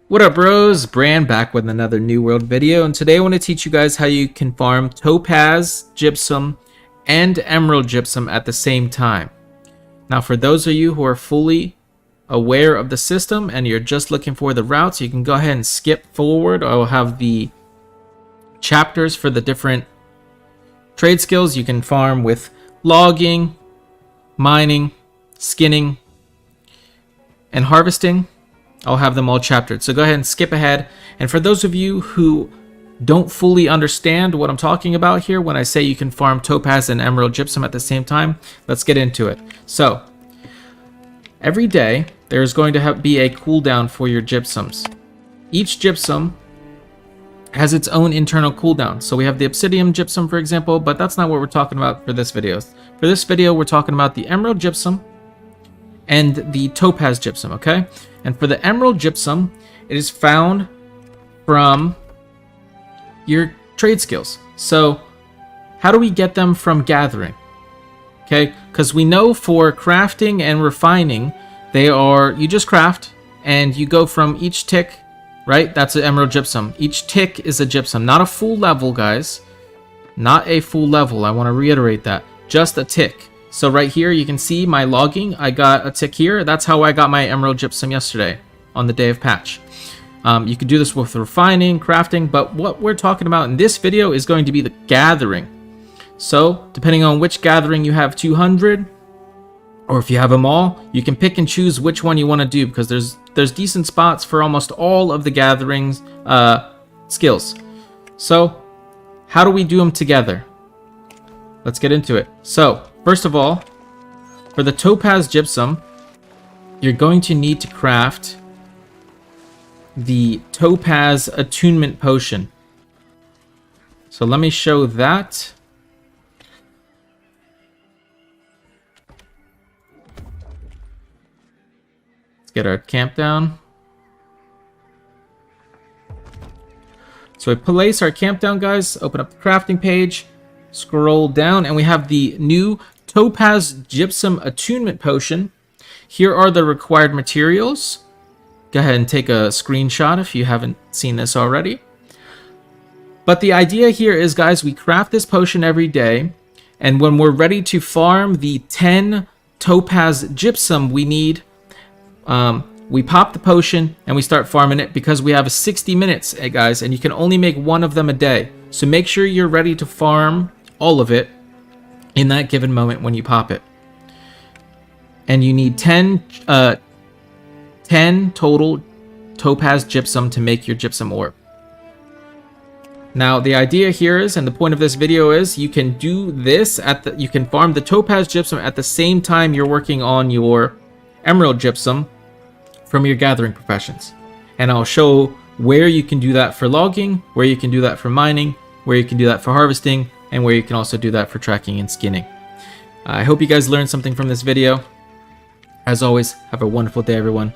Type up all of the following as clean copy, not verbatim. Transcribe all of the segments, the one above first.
What up, bros? Bran back with another New World video, and today I want to teach you guys how you can farm Topaz Gypsum and Emerald Gypsum at the same time. Now, for those of you who are fully aware of the system and you're just looking for the routes, you can go ahead and skip forward. I will have the chapters for the different trade skills you can farm with logging, mining, skinning, and harvesting. I'll have them all chaptered. So go ahead and skip ahead. And for those of you who don't fully understand what I'm talking about here when I say you can farm Topaz and Emerald Gypsum at the same time, let's get into it. So every day there's going to be a cooldown for your gypsums. Each gypsum has its own internal cooldown. So we have the Obsidian Gypsum, for example, but that's not what we're talking about for this video. For this video, we're talking about the Emerald Gypsum and the Topaz Gypsum, okay? And for the Emerald Gypsum, it is found from your trade skills. So how do we get them from gathering? Okay, because we know for crafting and refining, they are, you just craft and you go from each tick, right? That's an Emerald Gypsum. Each tick is a gypsum, not a full level, guys. Not a full level. I want to reiterate that. Just a tick. So right here, you can see my logging. I got a tick here. That's how I got my Emerald Gypsum yesterday on the day of patch. You can do this with refining, crafting, but what we're talking about in this video is going to be the gathering. So depending on which gathering you have 200, or if you have them all, you can pick and choose which one you want to do because there's decent spots for almost all of the gatherings skills. So how do we do them together? Let's get into it. So first of all, for the Topaz Gypsum, you're going to need to craft the Topaz Attunement Potion. So let me show that. Let's get our camp down. So we place our camp down, guys. Open up the crafting page. Scroll down and we have the new Topaz Gypsum Attunement Potion. Here are the required materials. Go ahead and take a screenshot if you haven't seen this already. But the idea here is, guys, we craft this potion every day, and when we're ready to farm the 10 Topaz Gypsum we need, we pop the potion and we start farming it because we have 60 minutes, guys, and you can only make one of them a day. So make sure you're ready to farm all of it in that given moment when you pop it. And you need 10 total Topaz Gypsum to make your Gypsum Orb. Now the idea here is, and the point of this video is, you can do this you can farm the Topaz Gypsum at the same time you're working on your Emerald Gypsum from your gathering professions. And I'll show where you can do that for logging, where you can do that for mining, where you can do that for harvesting, and where you can also do that for tracking and skinning. I hope you guys learned something from this video. As always, have a wonderful day, everyone.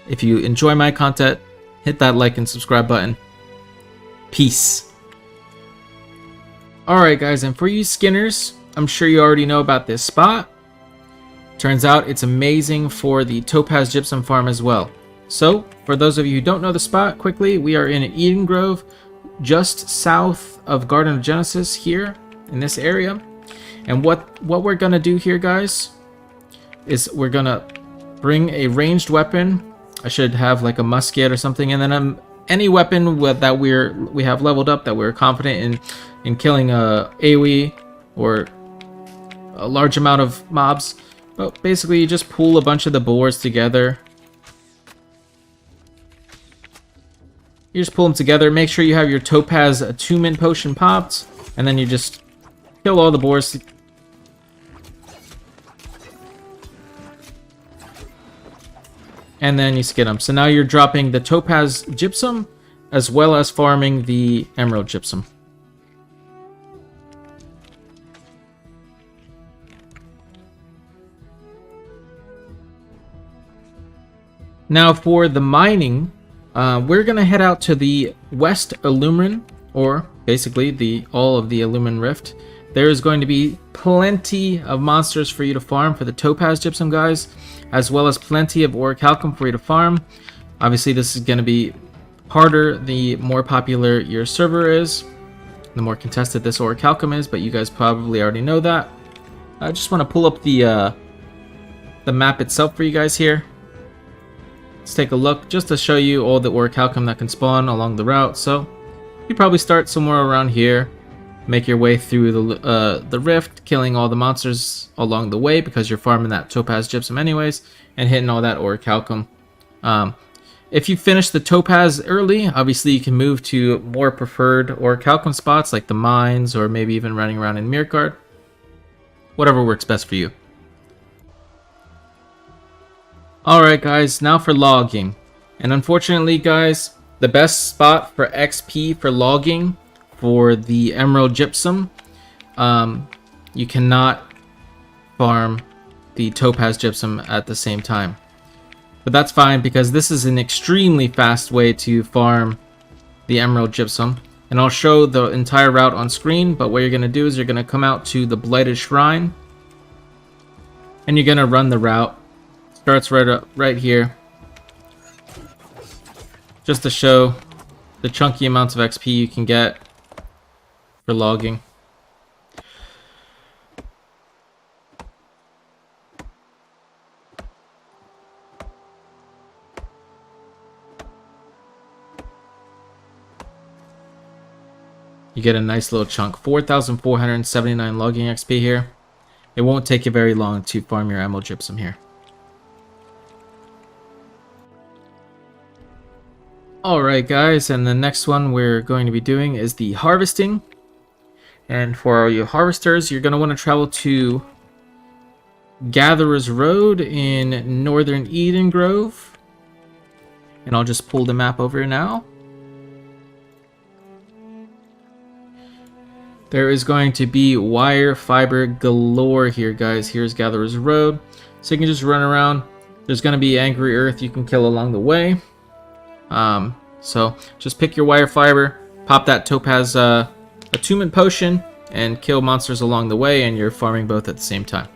If you enjoy my content, hit that like and subscribe button. Peace. Alright, guys, and for you skinners, I'm sure you already know about this spot. Turns out it's amazing for the Topaz Gypsum farm as well. So, for those of you who don't know the spot, quickly, we are in an Eden Grove, just south of Garden of Genesis here in this area. And what we're gonna do here, guys, is we're gonna bring a ranged weapon. I should have like a musket or something, and then any weapon that we have leveled up that we're confident in killing a AoE or a large amount of mobs. But basically, you just pull a bunch of the boars together. You just pull them together. Make sure you have your Topaz Attunement Potion popped, and then you just kill all the boars. And then you skin them. So now you're dropping the Topaz Gypsum as well as farming the Emerald Gypsum. Now for the mining, we're going to head out to the West Illumin, or basically all of the Illumin Rift. There is going to be plenty of monsters for you to farm for the Topaz Gypsum, guys, as well as plenty of orichalcum for you to farm. Obviously, this is going to be harder the more popular your server is, the more contested this orichalcum is, but you guys probably already know that. I just want to pull up the map itself for you guys here. Let's take a look just to show you all the orichalcum that can spawn along the route. So you probably start somewhere around here, make your way through the rift, killing all the monsters along the way because you're farming that Topaz Gypsum anyways, and hitting all that orichalcum. If you finish the Topaz early, obviously you can move to more preferred orichalcum spots like the mines, or maybe even running around in Mirkard. Whatever works best for you. Alright guys, now for logging. And unfortunately guys, the best spot for XP for logging for the Emerald Gypsum, you cannot farm the Topaz Gypsum at the same time. But that's fine because this is an extremely fast way to farm the Emerald Gypsum. And I'll show the entire route on screen, but what you're going to do is you're going to come out to the Blighted Shrine. And you're going to run the route. Starts right here. Just to show the chunky amounts of XP you can get for logging. You get a nice little chunk, 4,479 logging XP here. It won't take you very long to farm your Emerald Gypsum here. Alright guys, and the next one we're going to be doing is the harvesting. And for all you harvesters, you're going to want to travel to Gatherer's Road in Northern Eden Grove. And I'll just pull the map over now. There is going to be wire fiber galore here, guys. Here's Gatherer's Road. So you can just run around. There's going to be angry earth you can kill along the way. So just pick your wire fiber, pop that Topaz Attunement potion, and kill monsters along the way, and you're farming both at the same time.